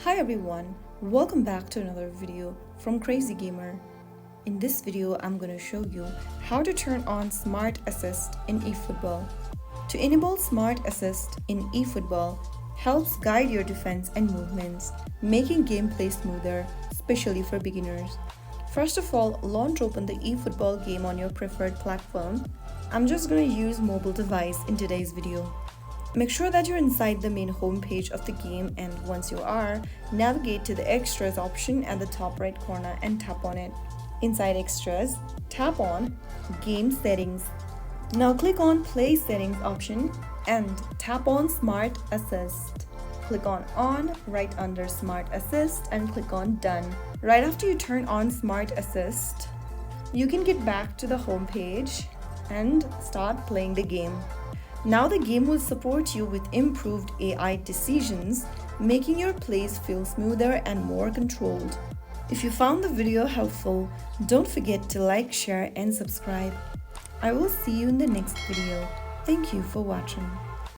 Hi everyone, welcome back to another video from Crazy Gamer. In this video, I'm going to show you how to turn on Smart Assist in eFootball. To enable Smart Assist in eFootball helps guide your defense and movements, making gameplay smoother, especially for beginners. First of all, launch open the eFootball game on your preferred platform. I'm just going to use mobile device in today's video. Make sure that you're inside the main home page of the game, and once you are, navigate to the Extras option at the top right corner and tap on it. Inside Extras, tap on Game Settings. Now click on Play Settings option and tap on Smart Assist. Click on right under Smart Assist and click on Done. Right after you turn on Smart Assist, you can get back to the home page and start playing the game. Now the game will support you with improved AI decisions, making your plays feel smoother and more controlled. If you found the video helpful, don't forget to like, share and subscribe. I will see you in the next video. Thank you for watching.